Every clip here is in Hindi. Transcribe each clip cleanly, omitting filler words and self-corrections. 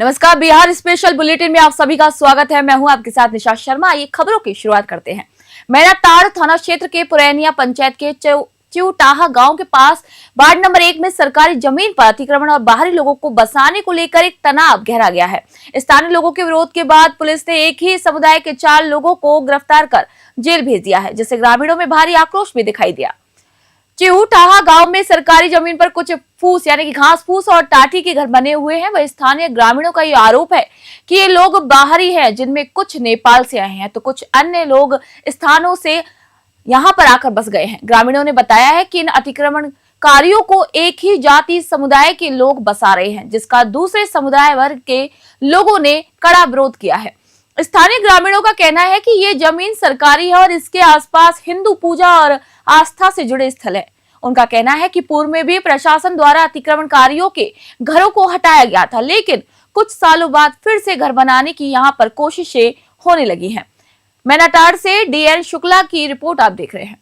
नमस्कार, बिहार स्पेशल बुलेटिन में आप सभी का स्वागत है। मैं हूं आपके साथ निशा शर्मा। ये खबरों की शुरुआत करते हैं। मैनाटांड़ थाना क्षेत्र के पुरैनिया पंचायत के चिउटाहा गांव के पास वार्ड नंबर 1 में सरकारी जमीन पर अतिक्रमण और बाहरी लोगों को बसाने को लेकर एक तनाव गहरा गया है। स्थानीय लोगों के विरोध के बाद पुलिस ने एक ही समुदाय के 4 लोगों को गिरफ्तार कर जेल भेज दिया है, जिससे ग्रामीणों में भारी आक्रोश भी दिखाई दिया। चिउटाहा गांव में सरकारी जमीन पर कुछ फूस यानी कि घास फूस और टाटी के घर बने हुए हैं। वह स्थानीय ग्रामीणों का ये आरोप है कि ये लोग बाहरी हैं, जिनमें कुछ नेपाल से आए हैं तो कुछ अन्य लोग स्थानों से यहां पर आकर बस गए हैं। ग्रामीणों ने बताया है कि इन अतिक्रमणकारियों को एक ही जाति समुदाय के लोग बसा रहे हैं, जिसका दूसरे समुदाय वर्ग के लोगों ने कड़ा विरोध किया है। स्थानीय ग्रामीणों का कहना है कि ये जमीन सरकारी है और इसके आसपास हिंदू पूजा और आस्था से जुड़े स्थल है। उनका कहना है कि पूर्व में भी प्रशासन द्वारा अतिक्रमणकारियों के घरों को हटाया गया था, लेकिन कुछ सालों बाद फिर से घर बनाने की यहां पर कोशिशें होने लगी हैं। मैनाटांड़ से डीएन शुक्ला की रिपोर्ट आप देख रहे हैं।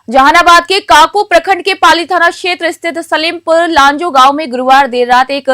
जहानाबाद के काको प्रखंड के पाली थाना क्षेत्र स्थित सलीमपुर लांजो गांव में गुरुवार देर रात एक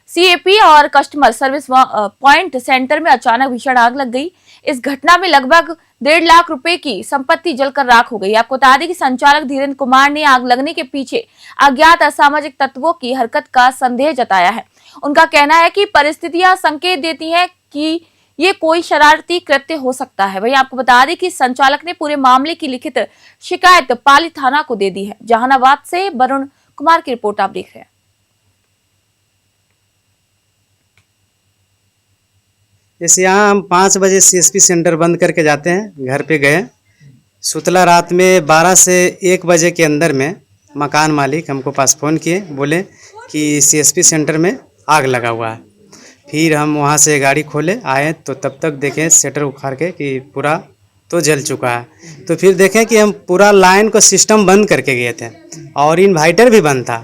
सीएपी और कस्टमर सर्विस पॉइंट सेंटर में अचानक भीषण आग लग गई। इस घटना में लगभग 1.5 लाख रुपए की संपत्ति जलकर राख हो गई। आपको बता दें कि संचालक धीरेन्द्र कुमार ने आग लगने के पीछे अज्ञात असामाजिक तत्वों की हरकत का संदेह जताया है। उनका कहना है कि परिस्थितियां संकेत देती हैं कि ये कोई शरारती कृत्य हो सकता है। वहीं आपको बता दें कि संचालक ने पूरे मामले की लिखित शिकायत पाली थाना को दे दी है। जहानाबाद से वरुण कुमार की रिपोर्ट आप देख रहे हैं। जैसे यहाँ हम 5 बजे सीएसपी सेंटर बंद करके जाते हैं, घर पे गए सुतला रात में 12 से 1 बजे के अंदर में मकान मालिक हमको पास फ़ोन किए, बोले कि सीएसपी सेंटर में आग लगा हुआ है। फिर हम वहाँ से गाड़ी खोले आए तो तब तक देखें शटर उखाड़ के कि पूरा तो जल चुका है। तो फिर देखें कि हम पूरा लाइन को सिस्टम बंद करके गए थे और इन्वर्टर भी बंद था,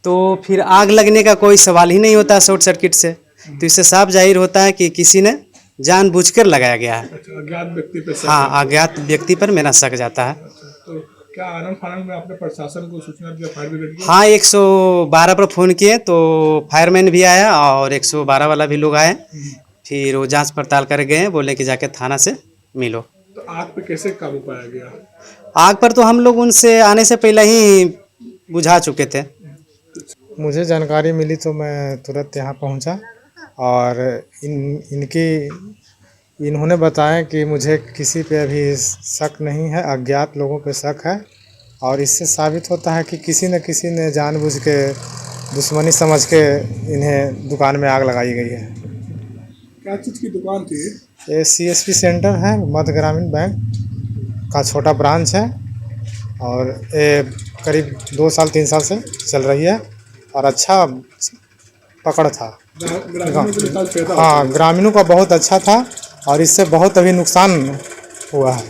तो फिर आग लगने का कोई सवाल ही नहीं होता शॉर्ट सर्किट से। तो इससे साफ जाहिर होता है कि किसी ने जानबूझकर लगाया गया है। अज्ञात व्यक्ति पे हाँ, अज्ञात व्यक्ति पर मेरा शक जाता है। तो क्या आनंद फानंद में आपने प्रशासन को सूचना दिया, फायर ब्रिगेड की? हाँ, 112 पर फ़ोन किए तो फायरमैन भी आया और 112 वाला भी लोग आए। फिर वो जांच पड़ताल कर गए, बोले कि जाके थाना से मिलो। तो आग पे कैसे काबू पाया गया? आग पर तो हम लोग उनसे आने से पहले ही बुझा चुके थे। मुझे जानकारी मिली तो मैं तुरंत यहाँ पहुँचा और इन्होंने बताया कि मुझे किसी पे अभी शक नहीं है, अज्ञात लोगों पे शक है और इससे साबित होता है कि किसी न किसी ने जानबूझ के दुश्मनी समझ के इन्हें दुकान में आग लगाई गई है। क्या चीज़ की दुकान थी? ये सीएसपी सेंटर है, मध्य ग्रामीण बैंक का छोटा ब्रांच है और ये करीब 2 साल 3 साल से चल रही है और अच्छा पकड़ था। हाँ, ग्रामीणों का बहुत अच्छा था और इससे बहुत अभी नुकसान हुआ है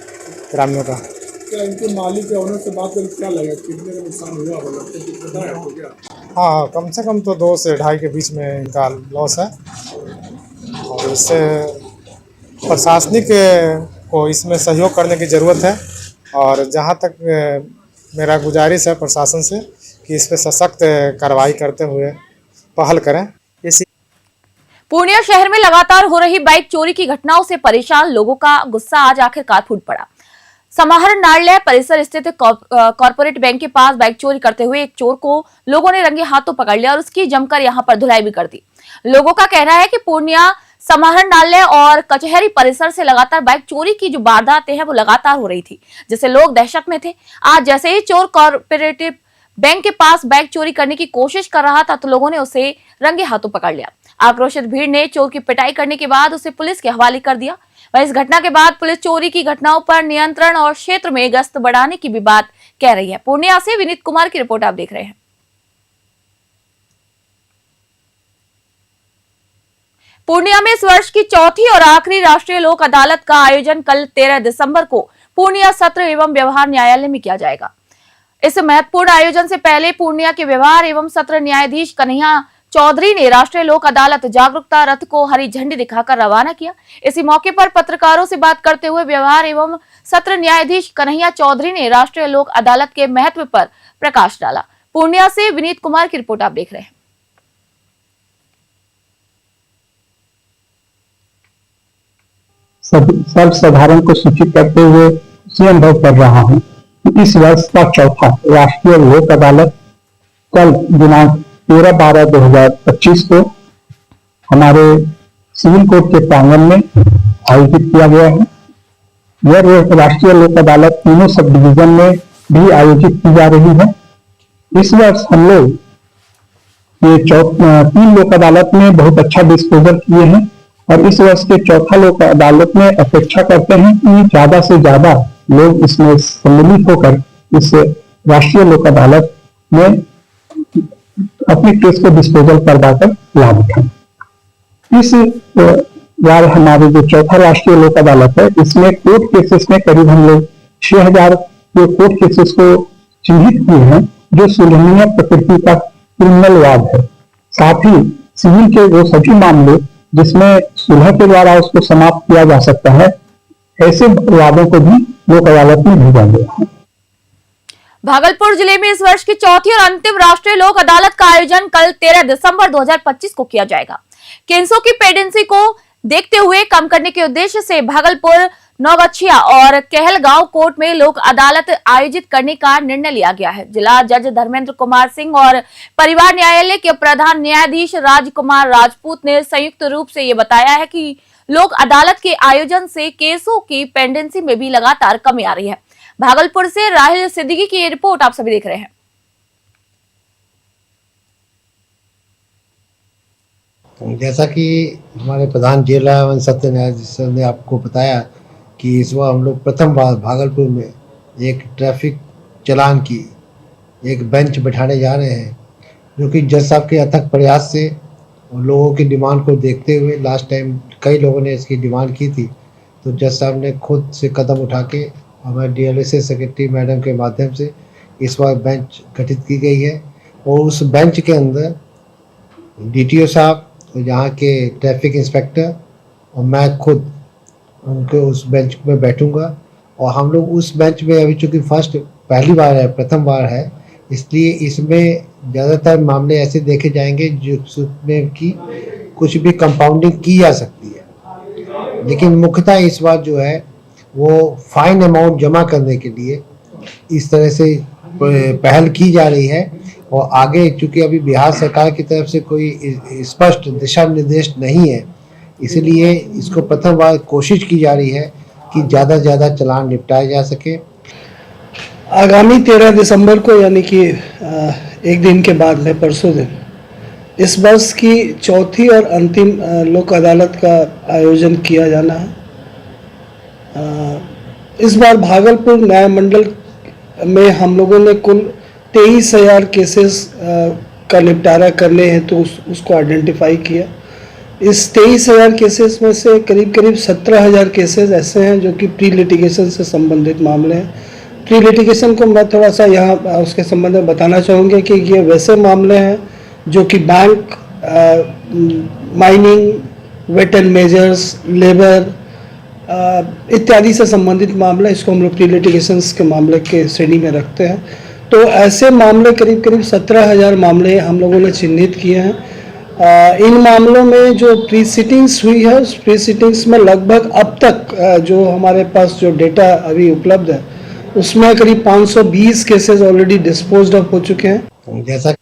ग्रामीणों का। क्या इनके मालिक या ओनर से बात करके क्या लगा कितने का नुकसान हुआ होगा? कुछ बताया आपको क्या? हाँ, कम से कम तो 2 से 2.5 के बीच में इनका लॉस है और इससे प्रशासनिक को इसमें सहयोग करने की ज़रूरत है और जहाँ तक मेरा गुजारिश है प्रशासन से कि इस पर सशक्त कार्रवाई करते हुए पहल करें। पूर्णिया शहर में लगातार हो रही बाइक चोरी की घटनाओं से परेशान लोगों का गुस्सा आज आखिरकार फूट पड़ा। समाहरणालय परिसर स्थित कॉर्पोरेट बैंक के पास बाइक चोरी करते हुए एक चोर को लोगों ने रंगे हाथों पकड़ लिया और उसकी जमकर यहां पर धुलाई भी कर दी। लोगों का कहना है कि पूर्णिया समाहरणालय और कचहरी परिसर से लगातार बाइक चोरी की जो वारदातें हैं वो लगातार हो रही थी, जिससे लोग दहशत में थे। आज जैसे ही चोर कॉर्पोरेटिव बैंक के पास बाइक चोरी करने की कोशिश कर रहा था तो लोगों ने उसे रंगे हाथों पकड़ लिया। आक्रोशित भीड़ ने चोर की पिटाई करने के बाद उसे पुलिस के हवाले कर दिया। वहीं इस घटना के बाद पुलिस चोरी की घटनाओं पर नियंत्रण और क्षेत्र में गश्त बढ़ाने की भी बात कह रही है। पूर्णिया से विनीत कुमार की रिपोर्ट आप देख रहे हैं। पूर्णिया में इस वर्ष की चौथी और आखिरी राष्ट्रीय लोक अदालत का आयोजन कल 13 दिसंबर को पूर्णिया सत्र एवं व्यवहार न्यायालय में किया जाएगा। इस महत्वपूर्ण आयोजन से पहले पूर्णिया के व्यवहार एवं सत्र न्यायाधीश कन्हैया चौधरी ने राष्ट्रीय लोक अदालत जागरूकता रथ को हरी झंडी दिखाकर रवाना किया। इसी मौके पर पत्रकारों से बात करते हुए व्यवहार एवं सत्र न्यायाधीश कन्हैया चौधरी ने राष्ट्रीय लोक अदालत के महत्व पर प्रकाश डाला। पूर्णिया से विनीत कुमार की रिपोर्ट आप देख रहे हैं। सर्वसाधारण को सूचित करते हुए ये अनुभव कर रहा हूँ कि इस वर्ष का चौथा राष्ट्रीय लोक अदालत कल दिनांक 13/12/2025 को हमारे सिविल कोर्ट के प्रांगण में आयोजित किया गया है। यह राष्ट्रीय लोक अदालत तीनों सब डिवीजन में भी आयोजित की जा रही है। इस वर्ष हम लोग ये 3 लोक अदालत में बहुत अच्छा डिस्पोजल किए हैं और इस वर्ष के चौथा लोक अदालत में अपेक्षा करते हैं कि ज्यादा से ज्यादा लोग इसमें सम्मिलित होकर इस राष्ट्रीय लोक अदालत में अपने केस को डिस्पोजल करवाकर लाभ उठाएं। इस बार हमारे जो चौथा राष्ट्रीय लोक अदालत है इसमें कोर्ट केसेस में करीब हम लोग 6000 के कोर्ट केसेस को चिन्हित किए हैं जो सुलहनीय प्रकृति का क्रिमिनल वाद है। साथ ही सिविल के वो सभी मामले जिसमें सुलह के द्वारा उसको समाप्त किया जा सकता है, ऐसे वादों को भी लोक अदालत में भेजा गया है। भागलपुर जिले में इस वर्ष की चौथी और अंतिम राष्ट्रीय लोक अदालत का आयोजन कल 13 दिसंबर 2025 को किया जाएगा। केसों की पेंडेंसी को देखते हुए कम करने के उद्देश्य से भागलपुर, नौगछिया और कहलगांव कोर्ट में लोक अदालत आयोजित करने का निर्णय लिया गया है। जिला जज धर्मेंद्र कुमार सिंह और परिवार न्यायालय के प्रधान न्यायाधीश राजकुमार राजपूत ने संयुक्त रूप से ये बताया है कि लोक अदालत के आयोजन से केसों की पेंडेंसी में भी लगातार कमी आ रही है। भागलपुर से राहिल सिद्दीकी की ये रिपोर्ट आप सभी देख रहे हैं। जैसा कि हमारे प्रधान जिला एवं सत्र न्यायाधीश ने आपको बताया कि इस बार हम लोग प्रथम बार भागलपुर में एक ट्रैफिक चालान की एक बेंच बैठाने जा रहे हैं, जो कि जज साहब के अथक प्रयास से और लोगों की डिमांड को देखते हुए, लास्ट टाइम कई लोगों ने इसकी डिमांड की थी, तो जज साहब ने खुद से कदम उठा के हमारे डीएलएसए सेक्रेटरी मैडम के माध्यम से इस बार बेंच गठित की गई है। और उस बेंच के अंदर डीटीओ साहब, यहाँ के ट्रैफिक इंस्पेक्टर और मैं खुद उनके उस बेंच में बैठूंगा। और हम लोग उस बेंच में अभी चूँकि पहली बार है, प्रथम बार है, इसलिए इसमें ज़्यादातर मामले ऐसे देखे जाएंगे जिसमें कि कुछ भी कंपाउंडिंग की जा सकती है। लेकिन मुख्यतः इस बार जो है वो फाइन अमाउंट जमा करने के लिए इस तरह से पहल की जा रही है। और आगे चूँकि अभी बिहार सरकार की तरफ से कोई स्पष्ट दिशा निर्देश नहीं है, इसलिए इसको प्रथम बार कोशिश की जा रही है कि ज़्यादा से ज़्यादा चालान निपटाए जा सके। आगामी 13 दिसंबर को, यानी कि एक दिन के बाद में, परसों दिन, इस वर्ष की चौथी और अंतिम लोक अदालत का आयोजन किया जाना है। इस बार भागलपुर न्याय मंडल में हम लोगों ने कुल 23,000 केसेस का निपटारा करने हैं तो उसको आइडेंटिफाई किया। इस 23,000 केसेस में से करीब 17,000 केसेस ऐसे हैं जो कि प्री लिटिगेशन से संबंधित मामले हैं। प्री लिटिगेशन को मैं थोड़ा सा यहाँ उसके संबंध में बताना चाहूँगा कि ये वैसे मामले हैं जो कि bank, mining, weight and measures, labour इत्यादि से संबंधित मामला, इसको हम लोग प्री लिटिगेशंस के मामले के श्रेणी में रखते हैं। तो ऐसे मामले करीब 17,000 मामले हम लोगों ने चिन्हित किए हैं। इन मामलों में जो प्री सिटिंग्स हुई है, उस प्री सिटिंग्स में लगभग अब तक जो हमारे पास जो डेटा अभी उपलब्ध है उसमें करीब 520 केसेस ऑलरेडी डिस्पोज्ड ऑफ हो चुके हैं। जैसा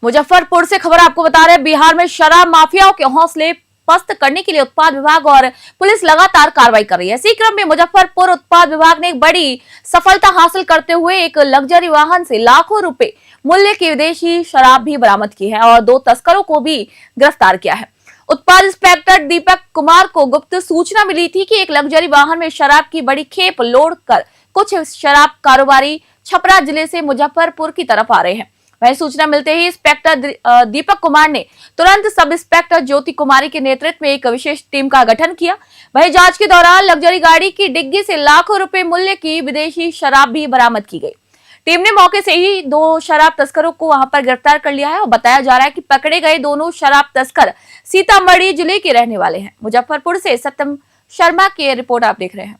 मुजफ्फरपुर से खबर आपको बता रहे हैं, बिहार में शराब माफियाओं के हौसले पस्त करने के लिए उत्पाद विभाग और पुलिस लगातार कार्रवाई कर रही है। इसी क्रम में मुजफ्फरपुर उत्पाद विभाग ने एक बड़ी सफलता हासिल करते हुए एक लग्जरी वाहन से लाखों रुपए मूल्य की विदेशी शराब भी बरामद की है और 2 तस्करों को भी गिरफ्तार किया है। उत्पाद इंस्पेक्टर दीपक कुमार को गुप्त सूचना मिली थी कि एक लग्जरी वाहन में शराब की बड़ी खेप लोड कर कुछ शराब कारोबारी छपरा जिले से मुजफ्फरपुर की तरफ आ रहे हैं। वही सूचना मिलते ही इंस्पेक्टर दीपक कुमार ने तुरंत सब इंस्पेक्टर ज्योति कुमारी के नेतृत्व में एक विशेष टीम का गठन किया। वही जांच के दौरान लग्जरी गाड़ी की डिग्गी से लाखों रुपए मूल्य की विदेशी शराब भी बरामद की गई। टीम ने मौके से ही 2 शराब तस्करों को वहां पर गिरफ्तार कर लिया है और बताया जा रहा है कि पकड़े गए दोनों शराब तस्कर सीतामढ़ी जिले के रहने वाले हैं। मुजफ्फरपुर से सत्यम शर्मा की रिपोर्ट आप देख रहे हैं।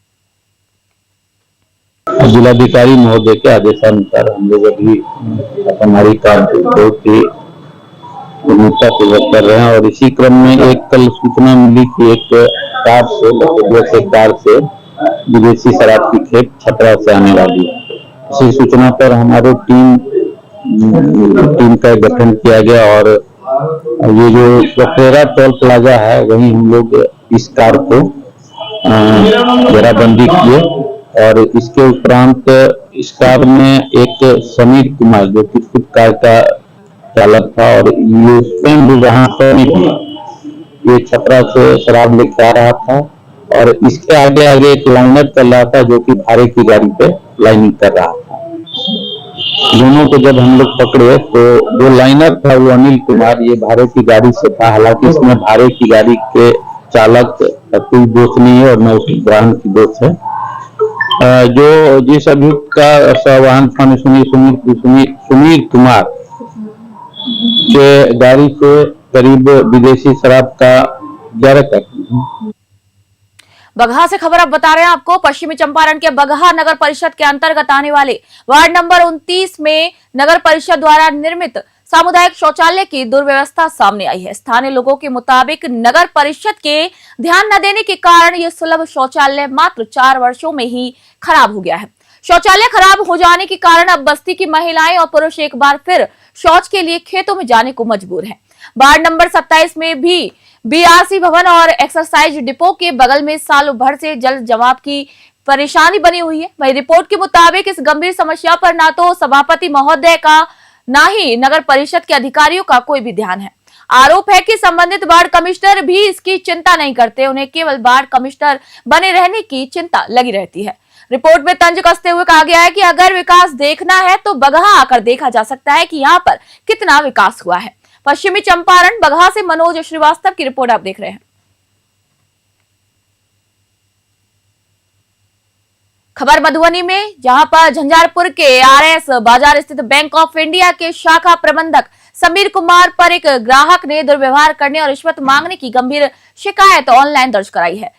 जिलाधिकारी महोदय के आदेशानुसार हम लोग अभी हमारी कार्य की प्रमुखता पूर्वक कर रहे हैं। और इसी क्रम में एक कल सूचना मिली कि एक कार से लखनऊ कार से विदेशी शराब की खेप छपरा से आने वाली है। इसी सूचना पर हमारे टीम का गठन किया गया और ये जो पकरेरा टोल प्लाजा है वहीं हम लोग इस कार को घेराबंदी किए। और इसके उपरांत इस कार में एक समीर कुमार जो कि खुद कार का चालक था और ये स्वयं भी वहां पर ये छपरा से शराब लेकर आ रहा था और इसके आगे आगे एक लाइनर चल रहा था जो कि भाड़े की गाड़ी पे लाइनिंग कर रहा था। दोनों को जब हम लोग पकड़े तो जो लाइनर था वो अनिल कुमार ये भाड़े की गाड़ी से था। हालांकि इसमें भाड़े की गाड़ी के चालक का कोई दोष नहीं है और न उस वाहन की दोष है। जो जिस अभियुक्त का वाहन था सुमीर कुमार के गाड़ी से करीब विदेशी शराब का 11 कार्टन। बगहा से खबर अब बता रहे हैं आपको। पश्चिमी चंपारण के बगहा नगर परिषद के अंतर्गत आने वाले वार्ड नंबर 29 में नगर परिषद द्वारा निर्मित सामुदायिक शौचालय की दुर्व्यवस्था सामने आई है। स्थानीय लोगों के मुताबिक नगर परिषद के ध्यान न देने के कारण यह सुलभ शौचालय मात्र 4 वर्षों में ही खराब हो गया है। शौचालय खराब हो जाने के कारण अब बस्ती की महिलाएं और पुरुष एक बार फिर शौच के लिए खेतों में जाने को मजबूर हैं। वार्ड नंबर 27 में भी बीआरसी भवन और एक्सरसाइज डिपो के बगल में सालों भर से जल जमाव की परेशानी बनी हुई है। वही रिपोर्ट के मुताबिक इस गंभीर समस्या पर ना तो सभापति महोदय का ना ही नगर परिषद के अधिकारियों का कोई भी ध्यान है। आरोप है कि संबंधित वार्ड कमिश्नर भी इसकी चिंता नहीं करते, उन्हें केवल वार्ड कमिश्नर बने रहने की चिंता लगी रहती है। रिपोर्ट में तंज कसते हुए कहा गया है कि अगर विकास देखना है तो बगहा आकर देखा जा सकता है कि यहाँ पर कितना विकास हुआ है। पश्चिमी चंपारण बगहा से मनोज श्रीवास्तव की रिपोर्ट आप देख रहे हैं। खबर मधुबनी में, जहां पर झंझारपुर के आरएस बाजार स्थित बैंक ऑफ इंडिया के शाखा प्रबंधक समीर कुमार पर एक ग्राहक ने दुर्व्यवहार करने और रिश्वत मांगने की गंभीर शिकायत ऑनलाइन दर्ज कराई है।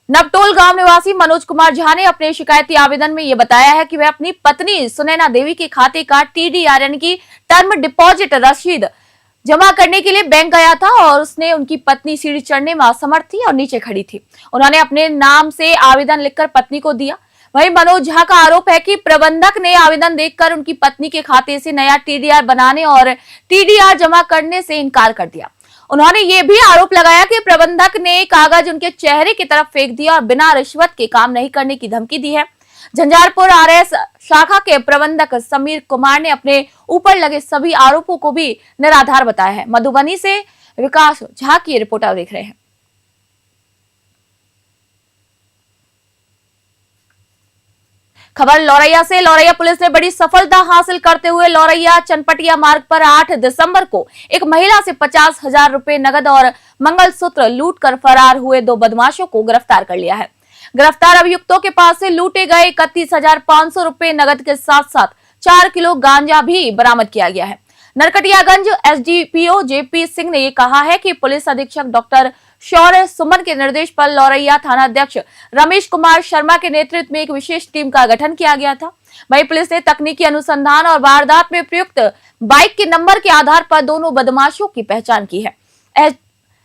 नवटोल गांव निवासी मनोज कुमार झा ने अपने शिकायती आवेदन में यह बताया है कि वह अपनी पत्नी सुनैना देवी के खाते का टीडीआर यानी कि टर्म डिपॉजिट रसीद जमा करने के लिए बैंक गया था और उसने उनकी पत्नी सीढ़ी चढ़ने में असमर्थ थी और नीचे खड़ी थी। उन्होंने अपने नाम से आवेदन लिखकर पत्नी को दिया। वहीं मनोज झा का आरोप है कि प्रबंधक ने आवेदन देखकर उनकी पत्नी के खाते से नया टीडीआर बनाने और टीडीआर जमा करने से इनकार कर दिया। उन्होंने ये भी आरोप लगाया कि प्रबंधक ने कागज उनके चेहरे की तरफ फेंक दिया और बिना रिश्वत के काम नहीं करने की धमकी दी है। झंझारपुर आरएस शाखा के प्रबंधक समीर कुमार ने अपने ऊपर लगे सभी आरोपों को भी निराधार बताया है। मधुबनी से विकास झा की रिपोर्ट आप देख रहे हैं। खबर लौरैया से। लौरैया पुलिस ने बड़ी सफलता हासिल करते हुए लौरैया चनपटिया मार्ग पर 8 दिसंबर को एक महिला से 50,000 रुपए नगद और मंगलसूत्र लूट कर फरार हुए 2 बदमाशों को गिरफ्तार कर लिया है। गिरफ्तार अभियुक्तों के पास से लूटे गए 31,500 रुपए नगद के साथ साथ 4 किलो गांजा भी बरामद किया गया है। नरकटियागंज एसडीपीओ जेपी सिंह ने कहा है कि पुलिस अधीक्षक डॉक्टर शौर्य सुमन के निर्देश पर लौरैया थाना अध्यक्ष रमेश कुमार शर्मा के नेतृत्व में एक विशेष टीम का गठन किया गया था। वहीं पुलिस ने तकनीकी अनुसंधान और वारदात में प्रयुक्त बाइक के नंबर के आधार पर दोनों बदमाशों की पहचान की है।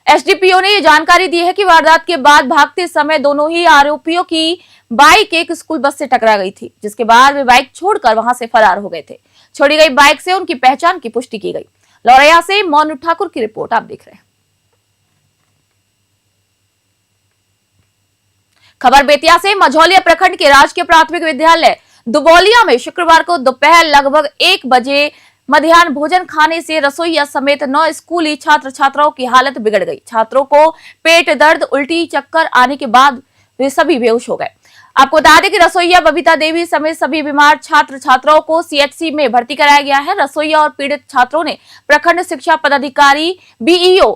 एसडीपीओ ने ये जानकारी दी है कि वारदात के बाद भागते समय दोनों ही आरोपियों की बाइक एक स्कूल बस से टकरा गई थी, जिसके बाद वे बाइक छोड़कर वहां से फरार हो गए थे। छोड़ी गई बाइक से उनकी पहचान की पुष्टि की गई। लौरैया से मोनू ठाकुर की रिपोर्ट आप देख रहे हैं। खबर बेतिया से। मझौलिया प्रखंड के राजकीय प्राथमिक विद्यालय दुबौलिया में शुक्रवार को दोपहर लगभग 1 बजे मध्याह्न भोजन खाने से रसोइया समेत 9 स्कूली छात्र छात्राओं की हालत बिगड़ गई। छात्रों को पेट दर्द, उल्टी, चक्कर आने के बाद वे सभी बेहोश हो गए। आपको बता दें कि रसोइया बबीता देवी समेत सभी बीमार छात्र छात्राओं को सीएचसी में भर्ती कराया गया है। रसोइया और पीड़ित छात्रों ने प्रखंड शिक्षा पदाधिकारी बीईओ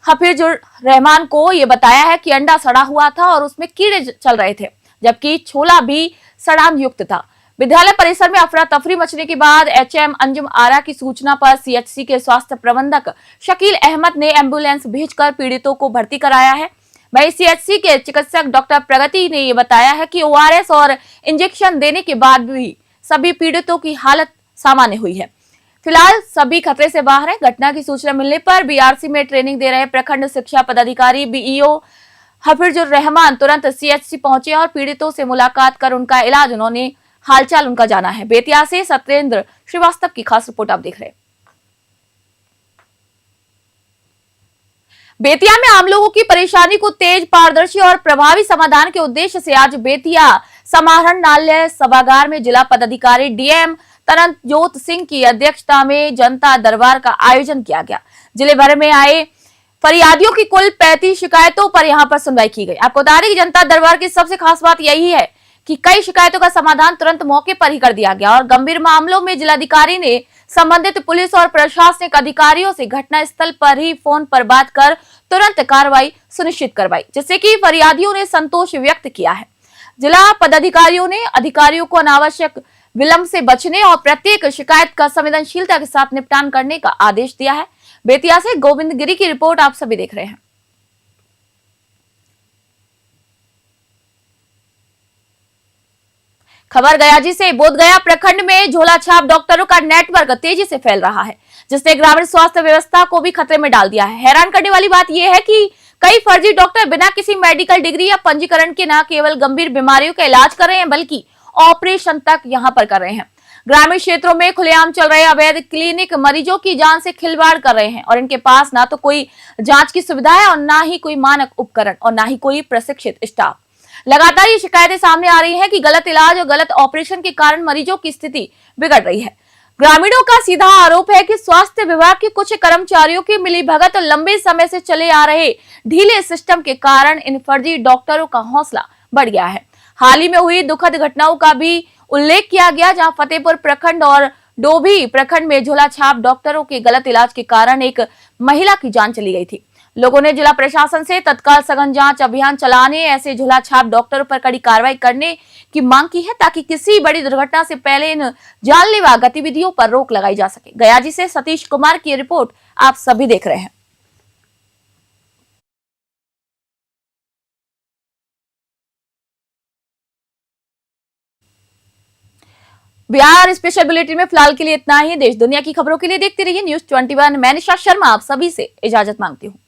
हफीजुर रहमान को ये बताया है कि अंडा सड़ा हुआ था और उसमें कीड़े चल रहे थे, जबकि छोला भी सड़ान युक्त था। विद्यालय परिसर में अफरा तफरी मचने के बाद एचएम अंजुम आरा की सूचना पर सीएचसी के स्वास्थ्य प्रबंधक शकील अहमद ने एम्बुलेंस भेजकर पीड़ितों को भर्ती कराया है। वहीं सीएचसी के चिकित्सक डॉक्टर प्रगति ने ये बताया है कि ओआरएस और इंजेक्शन देने के बाद भी सभी पीड़ितों की हालत सामान्य हुई है। फिलहाल सभी खतरे से बाहर है। घटना की सूचना मिलने पर बीआरसी में ट्रेनिंग दे रहे प्रखंड शिक्षा पदाधिकारी बीईओ हफीजुर रहमान तुरंत सीएचसी पहुंचे और पीड़ितों से मुलाकात कर उनका इलाज, उन्होंने हालचाल उनका जाना है। बेतिया से सत्येंद्र श्रीवास्तव की खास रिपोर्ट आप देख रहे हैं। बेतिया में आम लोगों की परेशानी को तेज, पारदर्शी और प्रभावी समाधान के उद्देश्य से आज बेतिया समाहरणालय सभागार में जिला पदाधिकारी डीएम तरनजोत सिंह की अध्यक्षता में जनता दरबार का आयोजन किया गया। जिले भर में आए फरियादियों की कुल 35 शिकायतों पर यहां पर सुनवाई की गई। आपको बता दें कि जनता दरबार की सबसे खास बात यही है कि कई शिकायतों का समाधान तुरंत मौके पर ही कर दिया गया और गंभीर मामलों में जिलाधिकारी ने संबंधित पुलिस और प्रशासनिक अधिकारियों से घटना स्थल पर ही फोन पर बात कर तुरंत कार्रवाई सुनिश्चित करवाई, जिससे कि फरियादियों ने संतोष व्यक्त किया है। जिला पदाधिकारियों ने अधिकारियों को अनावश्यक विलंब से बचने और प्रत्येक शिकायत का संवेदनशीलता के साथ निपटान करने का आदेश दिया है। बेतिया से गोविंद गिरी की रिपोर्ट आप सभी देख रहे हैं। खबर गयाजी से। बोधगया प्रखंड में झोला छाप डॉक्टरों का नेटवर्क तेजी से फैल रहा है, जिसने ग्रामीण स्वास्थ्य व्यवस्था को भी खतरे में डाल दिया है। हैरान करने वाली बात यह है कि कई फर्जी डॉक्टर बिना किसी मेडिकल डिग्री या पंजीकरण के न केवल गंभीर बीमारियों का इलाज कर रहे हैं बल्कि ऑपरेशन तक यहां पर कर रहे हैं। ग्रामीण क्षेत्रों में खुलेआम चल रहे अवैध क्लिनिक मरीजों की जान से खिलवाड़ कर रहे हैं और इनके पास ना तो कोई जांच की सुविधा है और ना ही कोई मानक उपकरण और ना ही कोई प्रशिक्षित स्टाफ। लगातार ये शिकायतें सामने आ रही हैं कि गलत इलाज और गलत ऑपरेशन के कारण मरीजों की स्थिति बिगड़ रही है। ग्रामीणों का सीधा आरोप है कि स्वास्थ्य विभाग के कुछ कर्मचारियों की मिलीभगत और लंबे समय से चले आ रहे ढीले सिस्टम के कारण इन फर्जी डॉक्टरों का हौसला बढ़ गया है। हाल ही में हुई दुखद घटनाओं का भी उल्लेख किया गया, जहां फतेहपुर प्रखंड और डोभी प्रखंड में झोला छाप डॉक्टरों के गलत इलाज के कारण एक महिला की जान चली गई थी। लोगों ने जिला प्रशासन से तत्काल सघन जांच अभियान चलाने, ऐसे झोला छाप डॉक्टरों पर कड़ी कार्रवाई करने की मांग की है ताकि किसी बड़ी दुर्घटना से पहले इन जानलेवा गतिविधियों पर रोक लगाई जा सके। गयाजी से सतीश कुमार की रिपोर्ट आप सभी देख रहे हैं। बिहार स्पेशल बुलेटिन में फिलहाल के लिए इतना ही। देश दुनिया की खबरों के लिए देखते रहिए न्यूज़ 21। मैं निशा शर्मा आप सभी से इजाजत मांगती हूँ।